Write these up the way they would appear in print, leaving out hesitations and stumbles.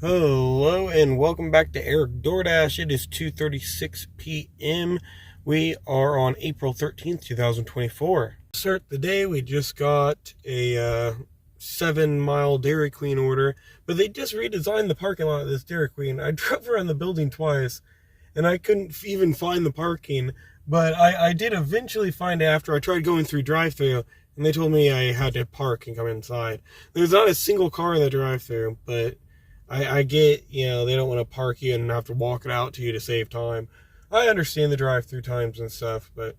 Hello and welcome back to Eric Doordash. It is 2:36 p.m. We are on April 13th, 2024. To start the day, we just got a 7-mile Dairy Queen order, but they just redesigned the parking lot of this Dairy Queen. I drove around the building twice, and I couldn't even find the parking, but I did eventually find it after I tried going through drive-thru, and they told me I had to park and come inside. There's not a single car in the drive-thru, but I get, they don't want to park you and have to walk it out to you to save time. I understand the drive-through times and stuff, but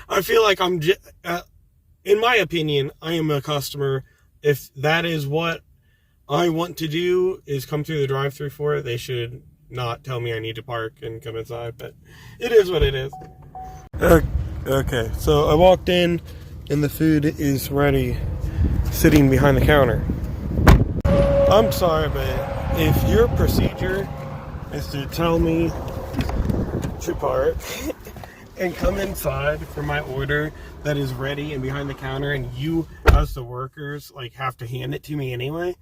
I feel like in my opinion, I am a customer. If that is what I want to do, is come through the drive-through for it, they should not tell me I need to park and come inside, but it is what it is. Okay, so I walked in and the food is ready, sitting behind the counter. I'm sorry, but if your procedure is to tell me to park and come inside for my order that is ready and behind the counter, and you, as the workers, have to hand it to me anyway,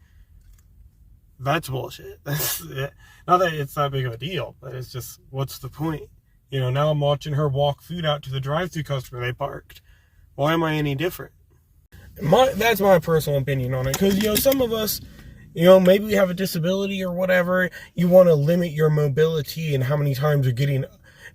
that's bullshit. That's it. Not that it's that big of a deal, but it's just, what's the point? Now I'm watching her walk food out to the drive-thru customer they parked. Why am I any different? That's my personal opinion on it, because, some of us, maybe we have a disability or whatever. You want to limit your mobility and how many times you're getting,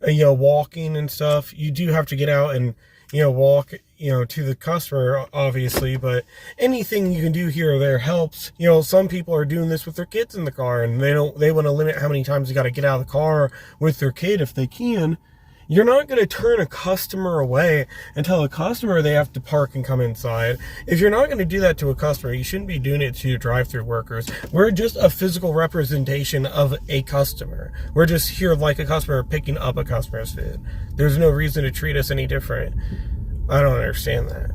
walking and stuff. You do have to get out and, walk, to the customer, obviously. But anything you can do here or there helps. Some people are doing this with their kids in the car, and they want to limit how many times you got to get out of the car with their kid if they can. You're not going to turn a customer away and tell a customer they have to park and come inside. If you're not going to do that to a customer, you shouldn't be doing it to your drive-thru workers. We're just a physical representation of a customer. We're just here like a customer picking up a customer's food. There's no reason to treat us any different. I don't understand that.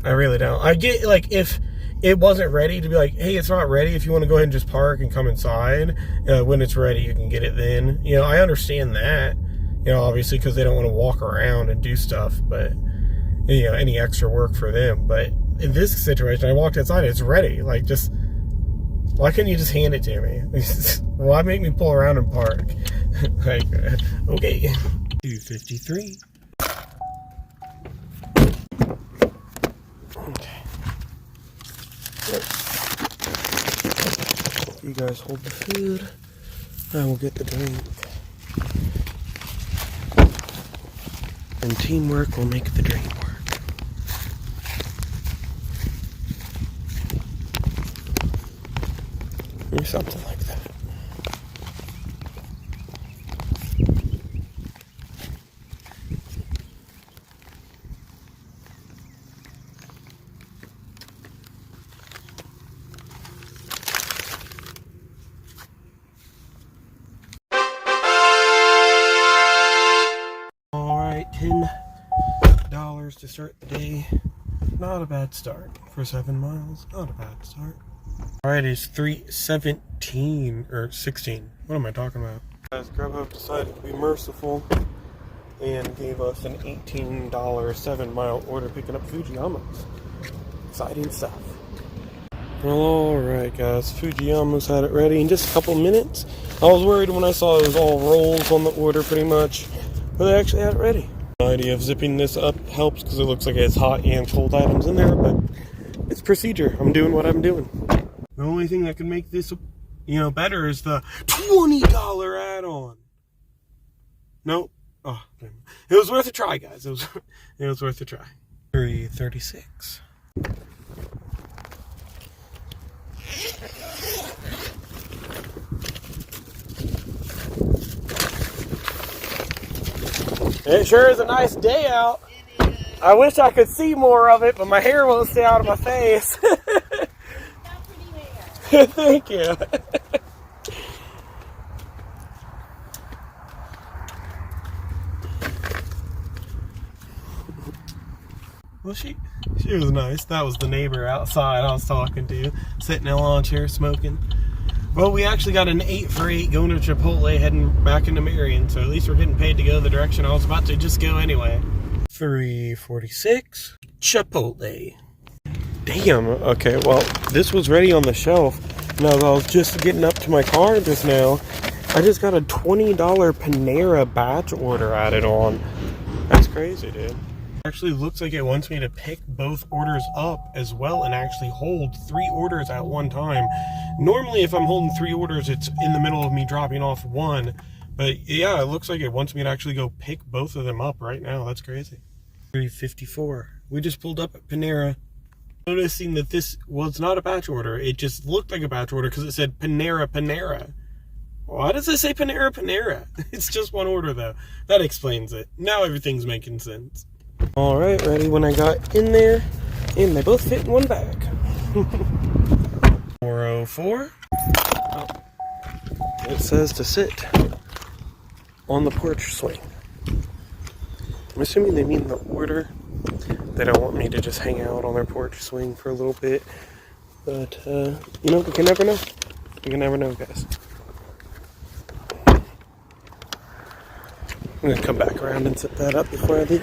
I really don't. I get, if it wasn't ready, to be like, hey, it's not ready. If you want to go ahead and just park and come inside, when it's ready, you can get it then. I understand that. Obviously, because they don't want to walk around and do stuff, but, any extra work for them. But in this situation, I walked inside, it's ready. Why couldn't you just hand it to me? Why make me pull around and park? Okay. 253. Okay. You guys hold the food. I will get the drink. And teamwork will make the dream work. Or something like that. $10 to start the day. Not a bad start for 7 miles. Not a bad start. Alright, it's 3:17 or 16. What am I talking about? Guys, Grubhub decided to be merciful and gave us an $18 7-mile order picking up Fujiyamas. Exciting stuff. Well, alright guys, Fujiyamas had it ready in just a couple minutes. I was worried when I saw it was all rolls on the order pretty much, but they actually had it ready. The idea of zipping this up helps because it looks like it has hot and cold items in there, but it's procedure. I'm doing what I'm doing. The only thing that can make this, better is the $20 add-on. Nope. Oh, it was worth a try, guys. It was worth a try. 3:36. It sure is a nice day out. I wish I could see more of it, but my hair won't stay out of my face. Thank you. Well, she was nice. That was the neighbor outside I was talking to, sitting in a lawn chair smoking. Well, we actually got an 8 for 8 going to Chipotle, heading back into Marion, so at least we're getting paid to go the direction I was about to just go anyway. 3:46, Chipotle. Damn, okay, well, this was ready on the shelf, Now, I was just getting up to my car just now. I just got a $20 Panera batch order added on. That's crazy, dude. Actually looks like it wants me to pick both orders up as well and actually hold 3 orders at one time. Normally, if I'm holding 3 orders, it's in the middle of me dropping off one. But yeah, it looks like it wants me to actually go pick both of them up right now. That's crazy. 3:54. We just pulled up at Panera. Noticing that this was not a batch order. It just looked like a batch order because it said Panera Panera. Why does it say Panera Panera? It's just one order though. That explains it. Now everything's making sense. Alright, ready when I got in there. And they both fit in one bag. 404. Oh. It says to sit on the porch swing. I'm assuming they mean the order. They don't want me to just hang out on their porch swing for a little bit. But, you know, we can never know. We can never know, guys. I'm going to come back around and set that up before I leave.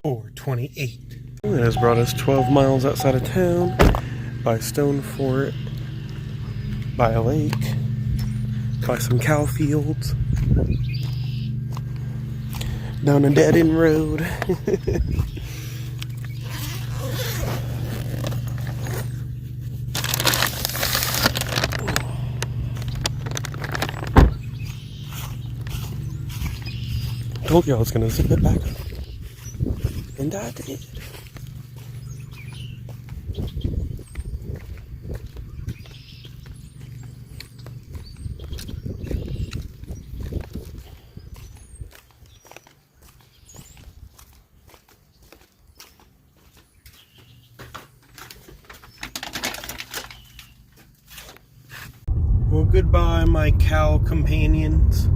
$4.28. It has brought us 12 miles outside of town, by Stone Fort, by a lake, by some cow fields, down a dead-end road. Told you I was going to zip it back up. And I did. Well, goodbye, my cow companions.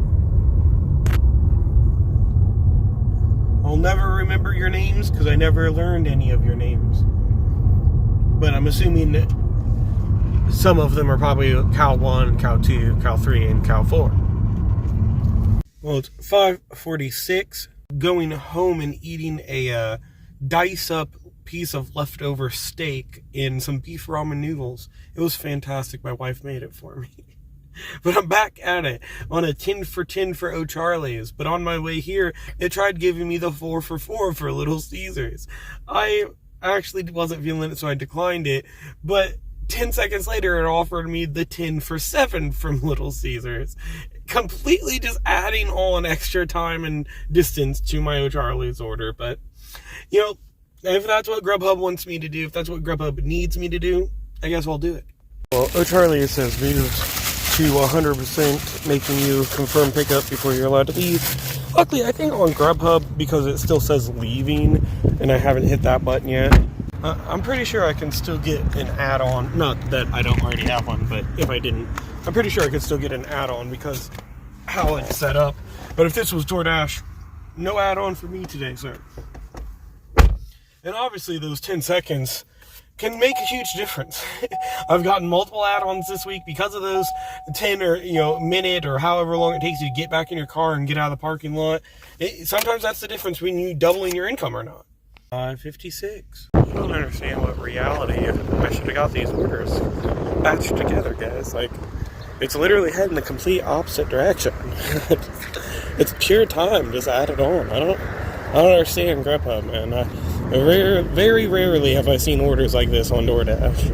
I'll never remember your names because I never learned any of your names. But I'm assuming that some of them are probably cow 1, cow 2, cow 3, and cow 4. Well, it's 5:46. Going home and eating a dice up piece of leftover steak and some beef ramen noodles. It was fantastic. My wife made it for me. But I'm back at it on a 10 for 10 for O'Charlie's. But on my way here, it tried giving me the 4 for 4 for Little Caesars. I actually wasn't feeling it, so I declined it. But 10 seconds later, it offered me the 10 for 7 from Little Caesars. Completely just adding on extra time and distance to my O'Charlie's order. But, you know, if that's what Grubhub wants me to do, if that's what Grubhub needs me to do, I guess I'll do it. Well, O'Charlie says moved to 100% making you confirm pickup before you're allowed to leave. Luckily, I think on Grubhub, because it still says leaving, and I haven't hit that button yet, I'm pretty sure I can still get an add-on. Not that I don't already have one, but if I didn't, I'm pretty sure I could still get an add-on because how it's set up. But if this was DoorDash, no add-on for me today, sir. And obviously, those 10 seconds can make a huge difference. I've gotten multiple add-ons this week because of those 10 or minute or however long it takes you to get back in your car and get out of the parking lot. Sometimes that's the difference between you doubling your income or not. 5:56. I don't understand what reality. I should have got these orders batched together, guys. Like, it's literally heading the complete opposite direction. It's pure time just added on. I don't understand Grubhub, man. Very rarely have I seen orders like this on DoorDash.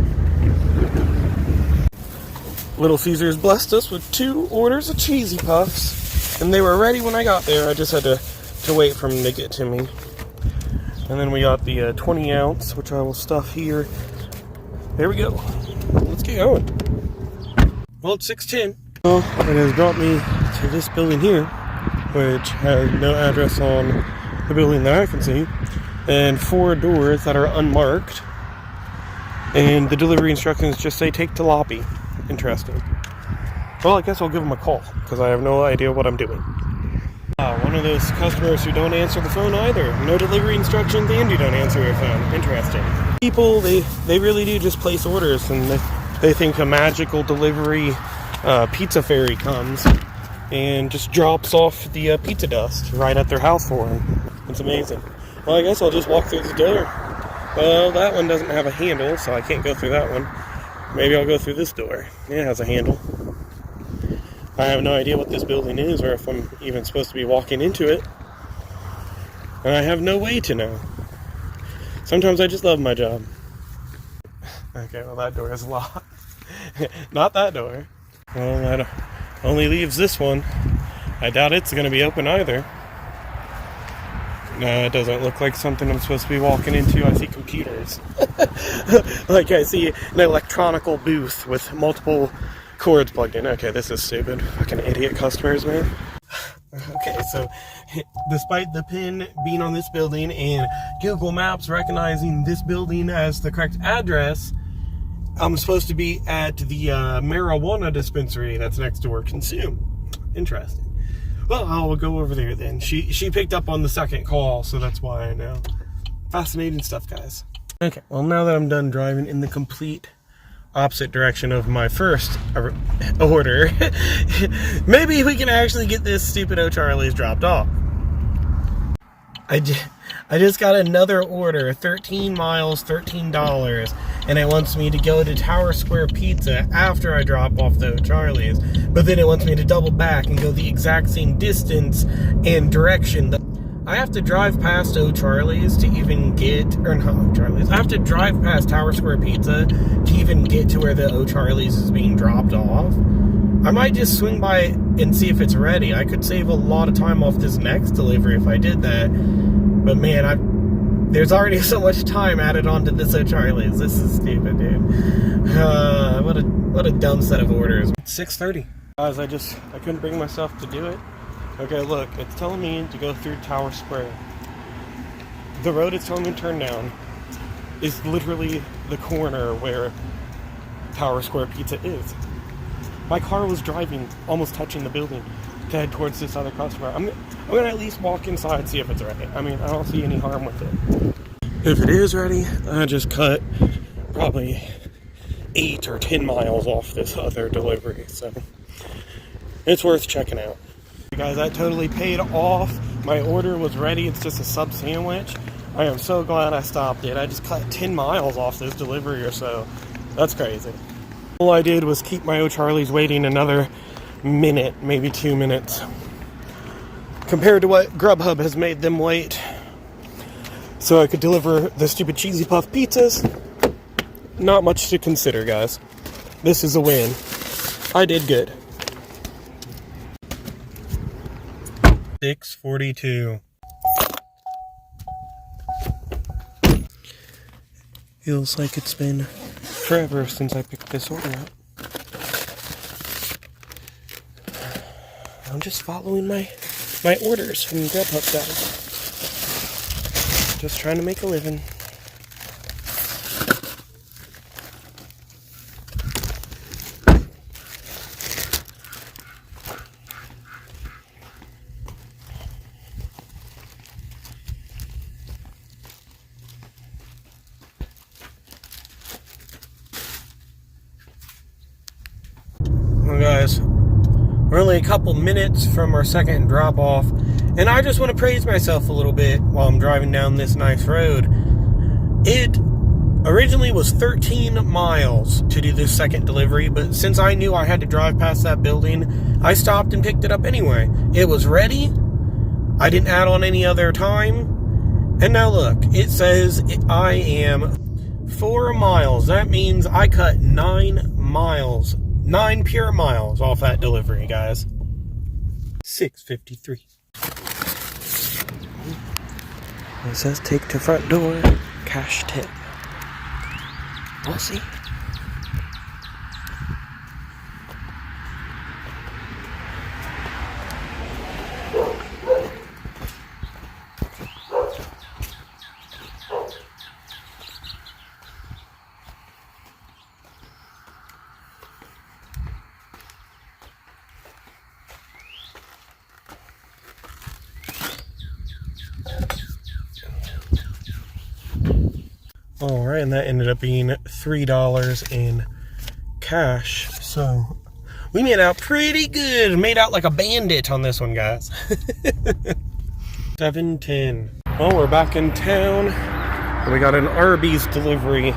Little Caesars blessed us with 2 orders of cheesy puffs, and they were ready when I got there. I just had to wait for them to get to me. And then we got the 20 ounce, which I will stuff here. There we go. Let's get going. Well, it's 6:10. Well, it has brought me to this building here, which has no address on the building that I can see, and 4 doors that are unmarked, and the delivery instructions just say take to lobby. Interesting. Well, I guess I'll give them a call because I have no idea what I'm doing. One of those customers who don't answer the phone either. No delivery instructions and you don't answer your phone. Interesting. People, they really do just place orders, and they think a magical delivery pizza ferry comes and just drops off the pizza dust right at their house for them. It's amazing. Well, I guess I'll just walk through the door. Well, that one doesn't have a handle, so I can't go through that one. Maybe I'll go through this door. It has a handle. I have no idea what this building is or if I'm even supposed to be walking into it. And I have no way to know. Sometimes I just love my job. Okay, well, that door is locked. Not that door. Well, that only leaves this one. I doubt it's going to be open either. No, it doesn't look like something I'm supposed to be walking into. I see computers. Like I see an electronical booth with multiple cords plugged in. Okay, this is stupid. Fucking idiot customers, man. Okay, so despite the pin being on this building and Google Maps recognizing this building as the correct address, I'm supposed to be at the marijuana dispensary that's next door. Consume. Interesting. Well, I'll go over there then. She picked up on the second call, so that's why I know. Fascinating stuff, guys. Okay, well, now that I'm done driving in the complete opposite direction of my first order, maybe we can actually get this stupid O'Charlie's dropped off. I just got another order, 13 miles, $13, and it wants me to go to Tower Square Pizza after I drop off the O'Charlie's, but then it wants me to double back and go the exact same distance and direction. I have to drive past O'Charlie's to even get, or not O'Charlie's, I have to drive past Tower Square Pizza to even get to where the O'Charlie's is being dropped off. I might just swing by and see if it's ready. I could save a lot of time off this next delivery if I did that. But man, there's already so much time added onto this O'Charlie's. This is stupid, dude. What a dumb set of orders. It's 6:30. Guys, I couldn't bring myself to do it. Okay, look, it's telling me to go through Tower Square. The road it's telling me to turn down is literally the corner where Tower Square Pizza is. My car was driving, almost touching the building, to head towards this other customer. I'm gonna at least walk inside, see if it's ready. I mean, I don't see any harm with it. If it is ready, I just cut probably 8 or 10 miles off this other delivery, so it's worth checking out. Guys, that totally paid off. My order was ready. It's just a sub sandwich. I am so glad I stopped it. I just cut 10 miles off this delivery or so. That's crazy. All I did was keep my O'Charlie's waiting another minute, maybe 2 minutes, compared to what Grubhub has made them wait, so I could deliver the stupid cheesy puff pizzas. Not much to consider, guys. This is a win. I did good. 6:42. Feels like it's been forever since I picked this order up. I'm just following my orders from Grubhub, guys. Just trying to make a living. Well, guys, we're only a couple minutes from our second drop off, and I just want to praise myself a little bit while I'm driving down this nice road. It originally was 13 miles to do this second delivery, but since I knew I had to drive past that building, I stopped and picked it up anyway. It was ready. I didn't add on any other time. And now look, it says I am 4 miles. That means I cut 9 miles. 9 pure miles off that delivery, guys. 6:53. It says take to front door, cash tip. We'll see. Alright, and that ended up being $3 in cash. So, We made out pretty good. Made out like a bandit on this one, guys. 7:10. Well, we're back in town. We got an Arby's delivery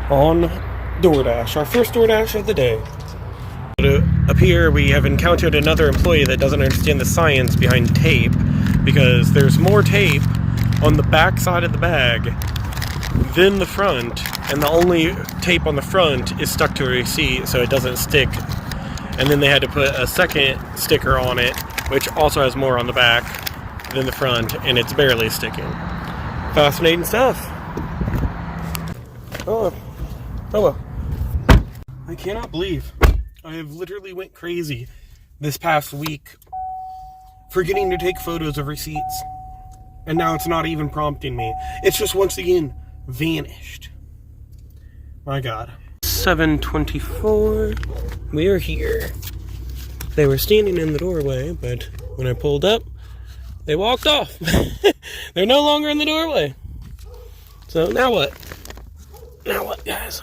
on DoorDash. Our first DoorDash of the day. Up here, we have encountered another employee that doesn't understand the science behind tape, because there's more tape on the back side of the bag than the front, and the only tape on the front is stuck to a receipt so it doesn't stick. And then they had to put a second sticker on it, which also has more on the back than the front, and it's barely sticking. Fascinating stuff. Oh well. I cannot believe I have literally went crazy this past week forgetting to take photos of receipts. And now it's not even prompting me. It's just once again vanished. My God. 7:24. We are here. They were standing in the doorway, but when I pulled up, they walked off. They're no longer in the doorway. So now what? Now what, guys?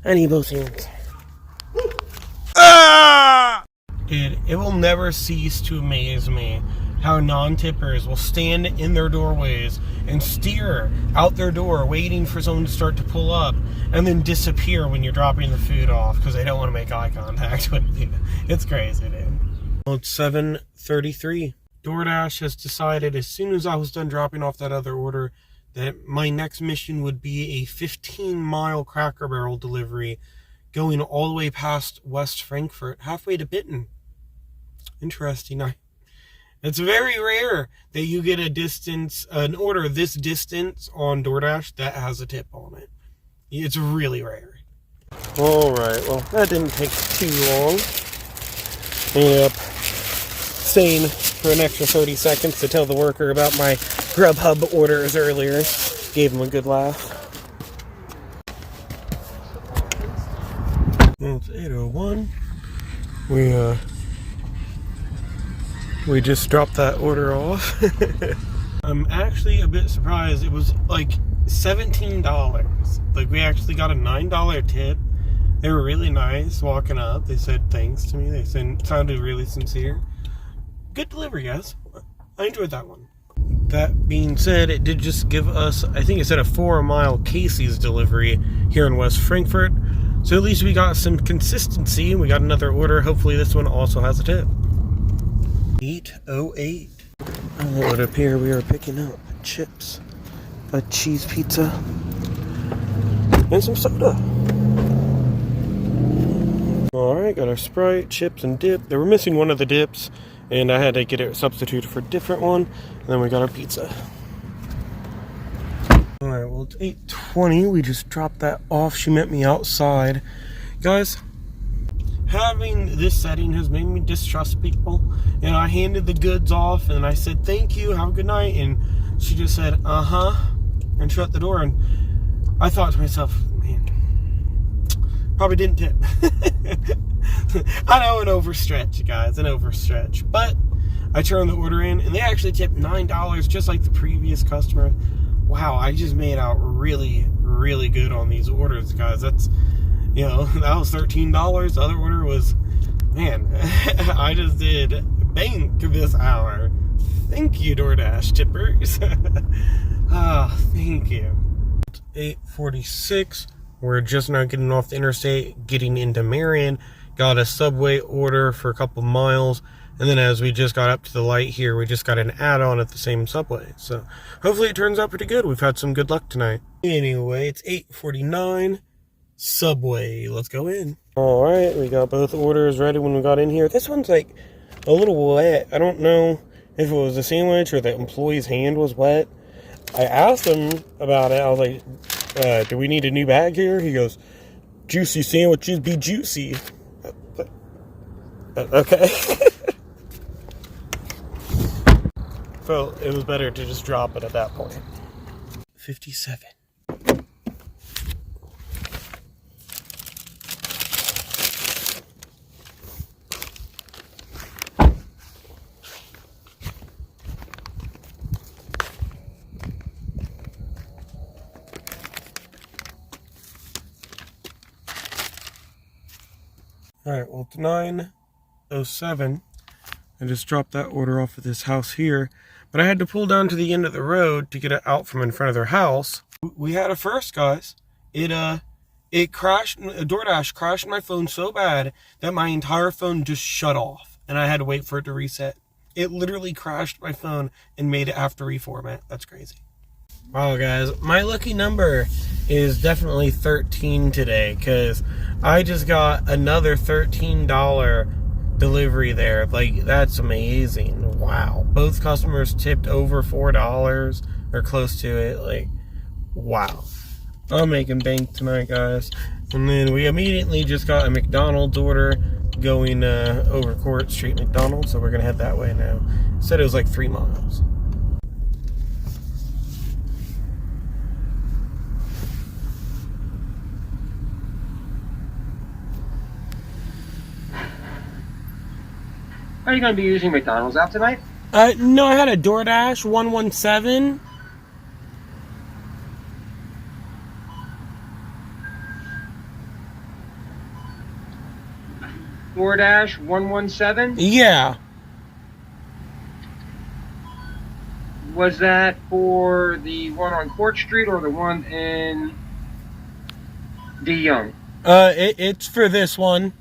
I need both hands. Ah! Dude, it will never cease to amaze me how non-tippers will stand in their doorways and stare out their door waiting for someone to start to pull up and then disappear when you're dropping the food off because they don't want to make eye contact with you. It's crazy, dude. Well, it's 7:33. DoorDash has decided as soon as I was done dropping off that other order that my next mission would be a 15-mile Cracker Barrel delivery going all the way past West Frankfurt, halfway to Bitten. Interesting. It's very rare that you get an order this distance on DoorDash that has a tip on it. It's really rare. Alright, well, that didn't take too long. Ended up staying for an extra 30 seconds to tell the worker about my Grubhub orders earlier. Gave him a good laugh. Well, it's 8:01. We just dropped that order off. I'm actually a bit surprised. It was like $17. Like, we actually got a $9 tip. They were really nice walking up. They said thanks to me. They sounded really sincere. Good delivery, guys. I enjoyed that one. That being said, it did just give us, I think it said a 4-mile Casey's delivery here in West Frankfurt. So at least we got some consistency. We got another order. Hopefully this one also has a tip. 8:08. It would appear we are picking up chips, a cheese pizza, and some soda. Alright, got our Sprite, chips, and dip. They were missing one of the dips, and I had to get it substituted for a different one. And then we got our pizza. Alright, well, it's 8:20. We just dropped that off. She met me outside. Guys, having this setting has made me distrust people. And I handed the goods off, and I said, thank you, have a good night. And she just said, uh-huh, and shut the door. And I thought to myself, man, probably didn't tip. I know, an overstretch, guys, an overstretch. But I turned the order in, and they actually tipped $9, just like the previous customer. Wow, I just made out really, really good on these orders, guys. That's, you know, that was $13. The other order was, man, I just did bank this hour. Thank you, DoorDash tippers. Thank you. 8:46. We're just now getting off the interstate, getting into Marion. Got a Subway order for a couple miles. And then as we just got up to the light here, we just got an add-on at the same Subway. So hopefully it turns out pretty good. We've had some good luck tonight. Anyway, it's 8:49. Subway. Let's go in. Alright, we got both orders ready when we got in here. This one's like a little wet. I don't know if it was the sandwich or the employee's hand was wet. I asked him about it. I was like, do we need a new bag here? He goes, juicy sandwiches be juicy. Okay. Felt it was better to just drop it at that point. 57. Alright, well, it's 9:07. I just dropped that order off at this house here. But I had to pull down to the end of the road to get it out from in front of their house. We had a first, guys. It crashed, DoorDash crashed my phone so bad that my entire phone just shut off. And I had to wait for it to reset. It literally crashed my phone and made it have to reformat. That's crazy. Wow, guys, my lucky number is definitely 13 today, because I just got another $13 delivery there. Like, that's amazing. Wow. Both customers tipped over $4 or close to it. Like, wow. I'm making bank tonight, guys. And then we immediately just got a McDonald's order going over Court Street McDonald's, so we're gonna head that way now. It said it was like 3 miles. Are you going to be using McDonald's out tonight? No, I had a DoorDash 117. DoorDash 117? Yeah. Was that for the one on Court Street or the one in De Young? It's for this one.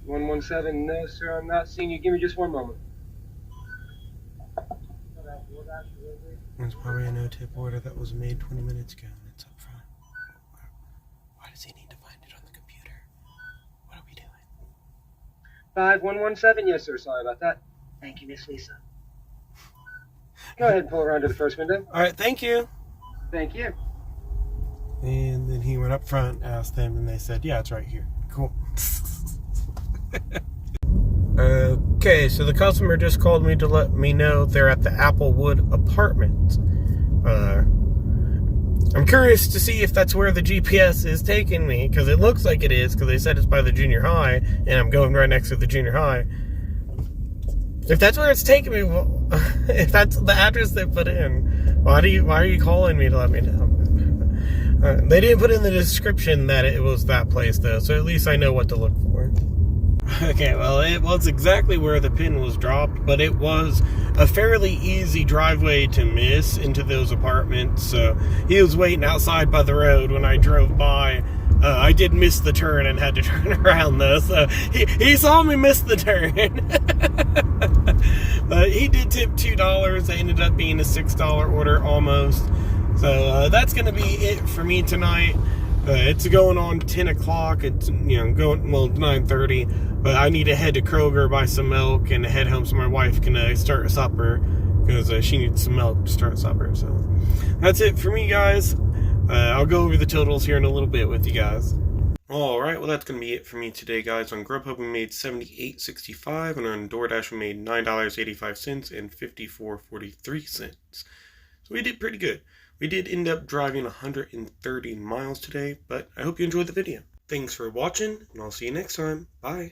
117? No, sir, I'm not seeing you. Give me just one moment. There's probably a no-tip order that was made 20 minutes ago, and it's up front. Why does he need to find it on the computer? What are we doing? 5117? Yes, sir. Sorry about that. Thank you, Miss Lisa. Go ahead and pull around to the first window. All right, thank you. Thank you. And then he went up front, asked them, and they said, yeah, it's right here. Cool. Okay, so the customer just called me to let me know they're at the Applewood Apartments. I'm curious to see if that's where the GPS is taking me, because it looks like it is, because they said it's by the junior high, and I'm going right next to the junior high. If that's where it's taking me, well, if that's the address they put in, why are you calling me to let me know? They didn't put in the description that it was that place, though, so at least I know what to look for. Okay, well, it was exactly where the pin was dropped, but it was a fairly easy driveway to miss into those apartments, so he was waiting outside by the road when I drove by. I did miss the turn and had to turn around, though, so he saw me miss the turn. But he did tip $2. It ended up being a $6 order almost. So that's going to be it for me tonight. It's going on 10 o'clock. It's, going, well, 9:30. But I need to head to Kroger, buy some milk, and head home so my wife can start supper. Because she needs some milk to start supper. So that's it for me, guys. I'll go over the totals here in a little bit with you guys. Alright, well, that's going to be it for me today, guys. On Grubhub, we made $78.65, and on DoorDash, we made $9.85 and $54.43. So we did pretty good. We did end up driving 130 miles today, but I hope you enjoyed the video. Thanks for watching, and I'll see you next time. Bye.